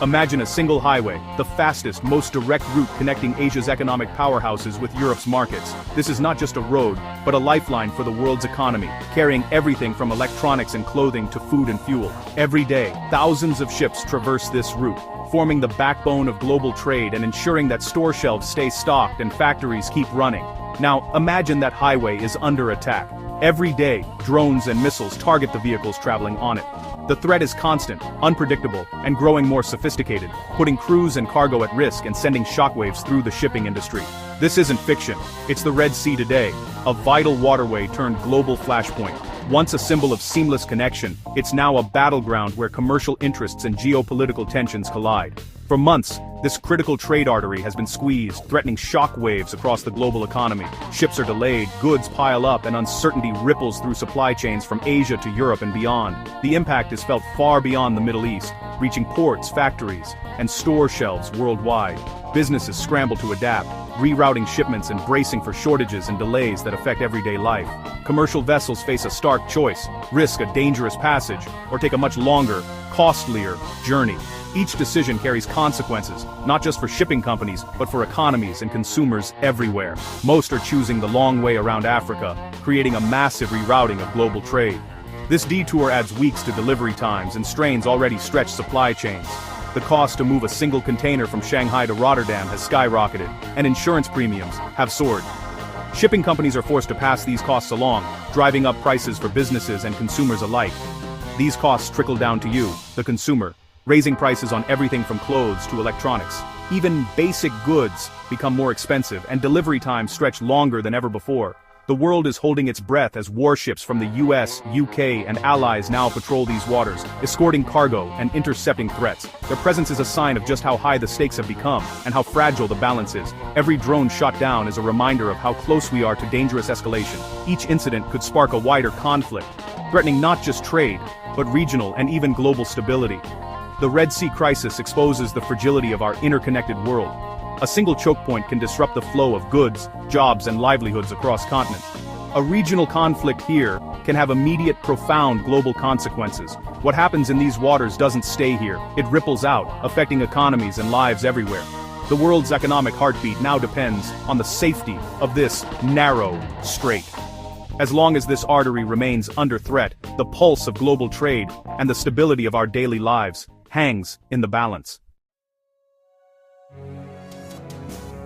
Imagine a single highway, the fastest, most direct route connecting Asia's economic powerhouses with Europe's markets. This is not just a road, but a lifeline for the world's economy, carrying everything from electronics and clothing to food and fuel. Every day, thousands of ships traverse this route, forming the backbone of global trade and ensuring that store shelves stay stocked and factories keep running. Now, imagine that highway is under attack. Every day, drones and missiles target the vehicles traveling on it. The threat is constant, unpredictable, and growing more sophisticated, putting crews and cargo at risk and sending shockwaves through the shipping industry. This isn't fiction, it's the Red Sea today, a vital waterway turned global flashpoint. Once a symbol of seamless connection, it's now a battleground where commercial interests and geopolitical tensions collide. For months, this critical trade artery has been squeezed, threatening shock waves across the global economy. Ships are delayed, goods pile up, and uncertainty ripples through supply chains from Asia to Europe and beyond. The impact is felt far beyond the Middle East, reaching ports, factories, and store shelves worldwide. Businesses scramble to adapt, rerouting shipments and bracing for shortages and delays that affect everyday life. Commercial vessels face a stark choice: risk a dangerous passage, or take a much longer, costlier journey. Each decision carries consequences, not just for shipping companies, but for economies and consumers everywhere. Most are choosing the long way around Africa, creating a massive rerouting of global trade. This detour adds weeks to delivery times and strains already stretched supply chains. The cost to move a single container from Shanghai to Rotterdam has skyrocketed, and insurance premiums have soared. Shipping companies are forced to pass these costs along, driving up prices for businesses and consumers alike. These costs trickle down to you, the consumer, raising prices on everything from clothes to electronics. Even basic goods become more expensive and delivery times stretch longer than ever before. The world is holding its breath as warships from the US, UK, and allies now patrol these waters, escorting cargo and intercepting threats. Their presence is a sign of just how high the stakes have become and how fragile the balance is. Every drone shot down is a reminder of how close we are to dangerous escalation. Each incident could spark a wider conflict, threatening not just trade, but regional and even global stability. The Red Sea crisis exposes the fragility of our interconnected world. A single choke point can disrupt the flow of goods, jobs, and livelihoods across continents. A regional conflict here can have immediate, profound global consequences. What happens in these waters doesn't stay here, it ripples out, affecting economies and lives everywhere. The world's economic heartbeat now depends on the safety of this narrow strait. As long as this artery remains under threat, the pulse of global trade and the stability of our daily lives hangs in the balance.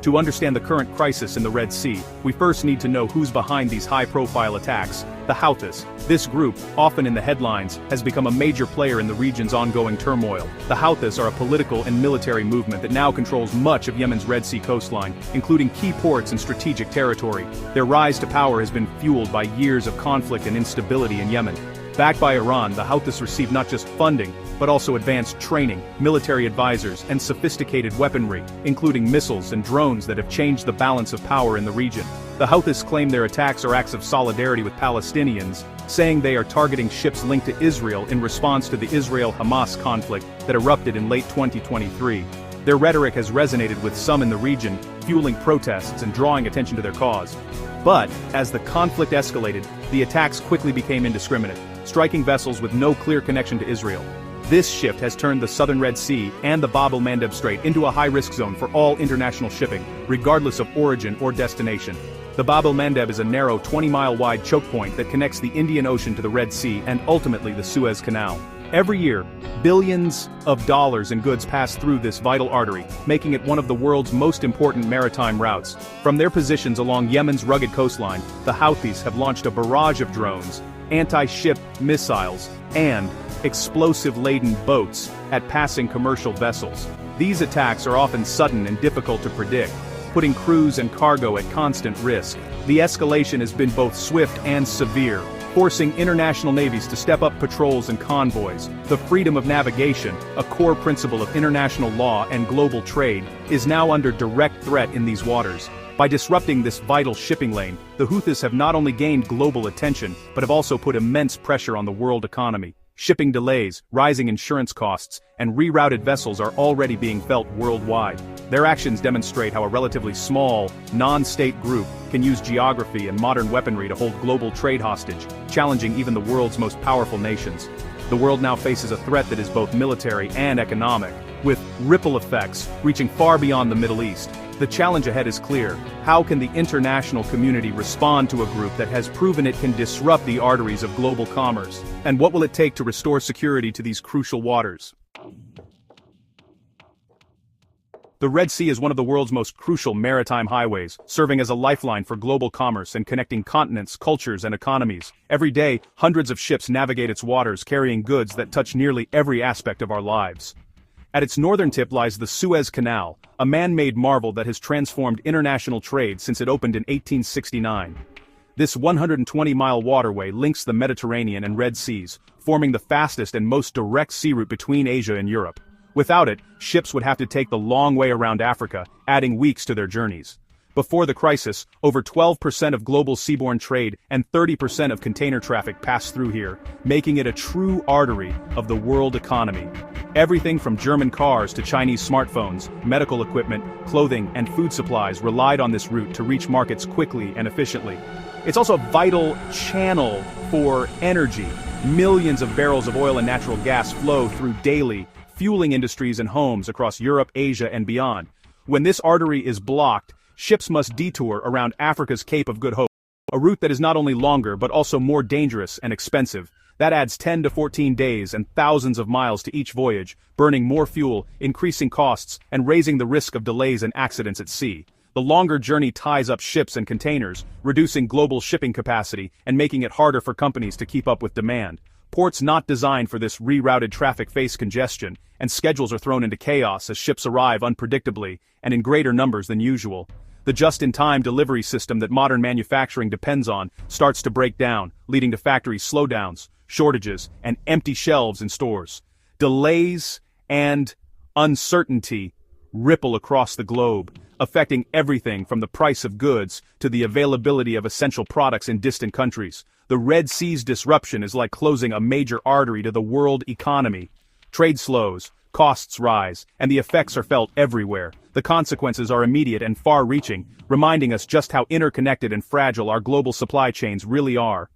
To understand the current crisis in the Red Sea, we first need to know who's behind these high-profile attacks: the Houthis. This group, often in the headlines, has become a major player in the region's ongoing turmoil. The Houthis are a political and military movement that now controls much of Yemen's Red Sea coastline, including key ports and strategic territory. Their rise to power has been fueled by years of conflict and instability in Yemen. Backed by Iran, the Houthis receive not just funding, but also advanced training, military advisors, and sophisticated weaponry, including missiles and drones that have changed the balance of power in the region. The Houthis claim their attacks are acts of solidarity with Palestinians, saying they are targeting ships linked to Israel in response to the Israel-Hamas conflict that erupted in late 2023. Their rhetoric has resonated with some in the region, fueling protests and drawing attention to their cause. But, as the conflict escalated, the attacks quickly became indiscriminate, striking vessels with no clear connection to Israel. This shift has turned the southern Red Sea and the Bab el-Mandeb Strait into a high-risk zone for all international shipping, regardless of origin or destination. The Bab el-Mandeb is a narrow 20-mile-wide choke point that connects the Indian Ocean to the Red Sea and ultimately the Suez Canal. Every year, billions of dollars in goods pass through this vital artery, making it one of the world's most important maritime routes. From their positions along Yemen's rugged coastline, the Houthis have launched a barrage of drones, anti-ship missiles, and explosive-laden boats at passing commercial vessels. These attacks are often sudden and difficult to predict, putting crews and cargo at constant risk. The escalation has been both swift and severe, forcing international navies to step up patrols and convoys. The freedom of navigation, a core principle of international law and global trade, is now under direct threat in these waters. By disrupting this vital shipping lane, the Houthis have not only gained global attention, but have also put immense pressure on the world economy. Shipping delays, rising insurance costs, and rerouted vessels are already being felt worldwide. Their actions demonstrate how a relatively small, non-state group can use geography and modern weaponry to hold global trade hostage, challenging even the world's most powerful nations. The world now faces a threat that is both military and economic, with ripple effects reaching far beyond the Middle East. The challenge ahead is clear. How can the international community respond to a group that has proven it can disrupt the arteries of global commerce? And what will it take to restore security to these crucial waters? The Red Sea is one of the world's most crucial maritime highways, serving as a lifeline for global commerce and connecting continents, cultures, and economies. Every day, hundreds of ships navigate its waters carrying goods that touch nearly every aspect of our lives. At its northern tip lies the Suez Canal, a man-made marvel that has transformed international trade since it opened in 1869. This 120-mile waterway links the Mediterranean and Red Seas, forming the fastest and most direct sea route between Asia and Europe. Without it, ships would have to take the long way around Africa, adding weeks to their journeys. Before the crisis, over 12% of global seaborne trade and 30% of container traffic passed through here, making it a true artery of the world economy. Everything from German cars to Chinese smartphones, medical equipment, clothing, and food supplies relied on this route to reach markets quickly and efficiently. It's also a vital channel for energy. Millions of barrels of oil and natural gas flow through daily, fueling industries and homes across Europe, Asia, and beyond. When this artery is blocked, ships must detour around Africa's Cape of Good Hope, a route that is not only longer but also more dangerous and expensive. That adds 10 to 14 days and thousands of miles to each voyage, burning more fuel, increasing costs, and raising the risk of delays and accidents at sea. The longer journey ties up ships and containers, reducing global shipping capacity and making it harder for companies to keep up with demand. Ports not designed for this rerouted traffic face congestion, and schedules are thrown into chaos as ships arrive unpredictably and in greater numbers than usual. The just-in-time delivery system that modern manufacturing depends on starts to break down, leading to factory slowdowns, shortages, and empty shelves in stores. Delays and uncertainty ripple across the globe, affecting everything from the price of goods to the availability of essential products in distant countries. The Red Sea's disruption is like closing a major artery to the world economy. Trade slows, costs rise, and the effects are felt everywhere. The consequences are immediate and far-reaching, reminding us just how interconnected and fragile our global supply chains really are.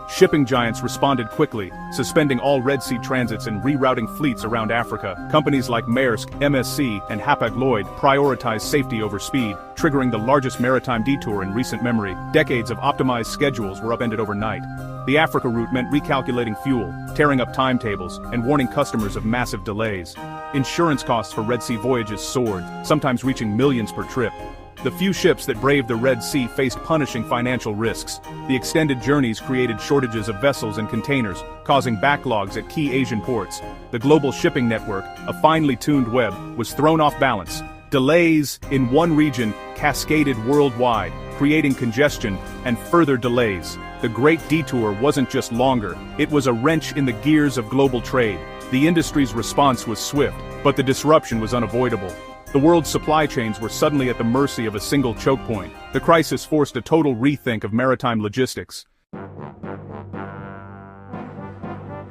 Shipping giants responded quickly, suspending all Red Sea transits and rerouting fleets around Africa. Companies like Maersk, MSC, and Hapag-Lloyd prioritized safety over speed, triggering the largest maritime detour in recent memory. Decades of optimized schedules were upended overnight. The Africa route meant recalculating fuel, tearing up timetables, and warning customers of massive delays. Insurance costs for Red Sea voyages soared, sometimes reaching millions per trip. The few ships that braved the Red Sea faced punishing financial risks. The extended journeys created shortages of vessels and containers, causing backlogs at key Asian ports. The global shipping network, a finely tuned web, was thrown off balance. Delays in one region cascaded worldwide, creating congestion and further delays. The Great Detour wasn't just longer, it was a wrench in the gears of global trade. The industry's response was swift, but the disruption was unavoidable. The world's supply chains were suddenly at the mercy of a single choke point. The crisis forced a total rethink of maritime logistics.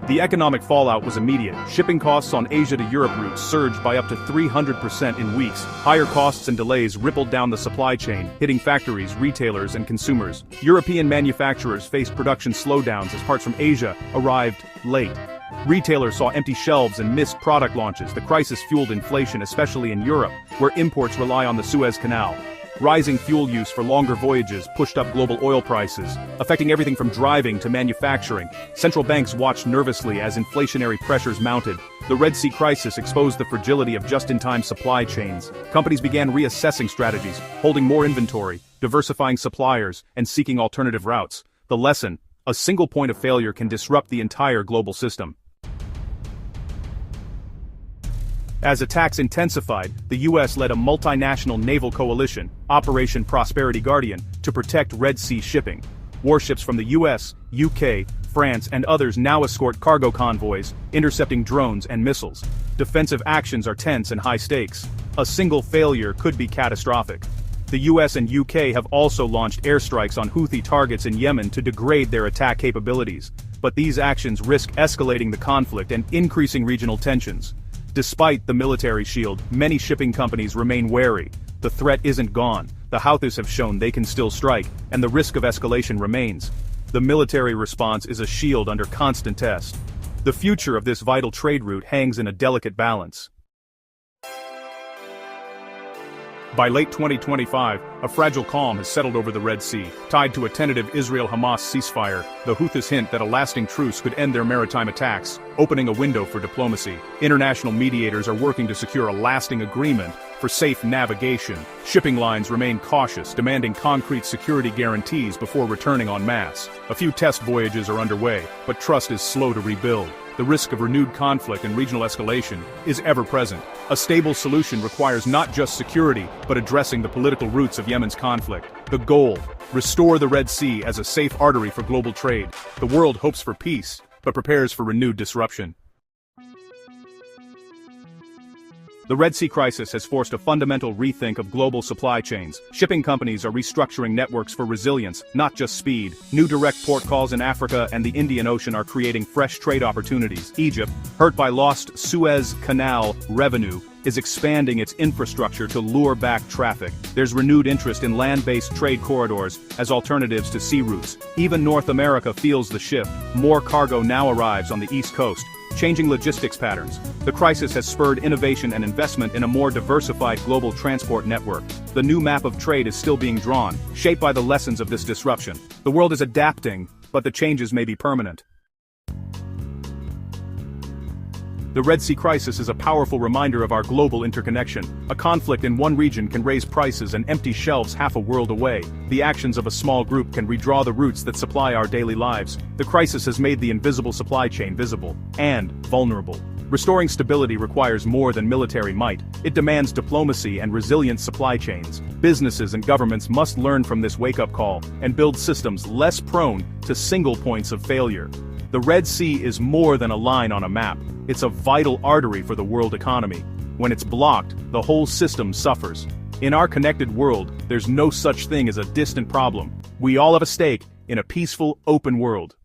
The economic fallout was immediate. Shipping costs on Asia to Europe routes surged by up to 300% in weeks. Higher costs and delays rippled down the supply chain, hitting factories, retailers, and consumers. European manufacturers faced production slowdowns as parts from Asia arrived late. Retailers saw empty shelves and missed product launches. The crisis fueled inflation, especially in Europe, where imports rely on the Suez Canal. Rising fuel use for longer voyages pushed up global oil prices, affecting everything from driving to manufacturing. Central banks watched nervously as inflationary pressures mounted. The Red Sea crisis exposed the fragility of just-in-time supply chains. Companies began reassessing strategies, holding more inventory, diversifying suppliers, and seeking alternative routes. The lesson: a single point of failure can disrupt the entire global system. As attacks intensified, the U.S. led a multinational naval coalition, Operation Prosperity Guardian, to protect Red Sea shipping. Warships from the U.S., UK, France, and others now escort cargo convoys, intercepting drones and missiles. Defensive actions are tense and high stakes. A single failure could be catastrophic. The US and UK have also launched airstrikes on Houthi targets in Yemen to degrade their attack capabilities. But these actions risk escalating the conflict and increasing regional tensions. Despite the military shield, many shipping companies remain wary. The threat isn't gone. The Houthis have shown they can still strike, and the risk of escalation remains. The military response is a shield under constant test. The future of this vital trade route hangs in a delicate balance. By late 2025, a fragile calm has settled over the Red Sea. Tied to a tentative Israel-Hamas ceasefire, the Houthis hint that a lasting truce could end their maritime attacks, opening a window for diplomacy. International mediators are working to secure a lasting agreement for safe navigation. Shipping lines remain cautious, demanding concrete security guarantees before returning en masse. A few test voyages are underway, but trust is slow to rebuild. The risk of renewed conflict and regional escalation is ever present. A stable solution requires not just security, but addressing the political roots of Yemen's conflict. The goal: restore the Red Sea as a safe artery for global trade. The world hopes for peace, but prepares for renewed disruption. The Red Sea crisis has forced a fundamental rethink of global supply chains. Shipping companies are restructuring networks for resilience, not just speed. New direct port calls in Africa and the Indian Ocean are creating fresh trade opportunities. Egypt, hurt by lost Suez Canal revenue, is expanding its infrastructure to lure back traffic. There's renewed interest in land-based trade corridors as alternatives to sea routes. Even North America feels the shift. More cargo now arrives on the East Coast, changing logistics patterns. The crisis has spurred innovation and investment in a more diversified global transport network. The new map of trade is still being drawn, shaped by the lessons of this disruption. The world is adapting, but the changes may be permanent. The Red Sea crisis is a powerful reminder of our global interconnection. A conflict in one region can raise prices and empty shelves half a world away. The actions of a small group can redraw the routes that supply our daily lives. The crisis has made the invisible supply chain visible and vulnerable. Restoring stability requires more than military might. It demands diplomacy and resilient supply chains. Businesses and governments must learn from this wake-up call and build systems less prone to single points of failure. The Red Sea is more than a line on a map. It's a vital artery for the world economy. When it's blocked, the whole system suffers. In our connected world, there's no such thing as a distant problem. We all have a stake in a peaceful, open world.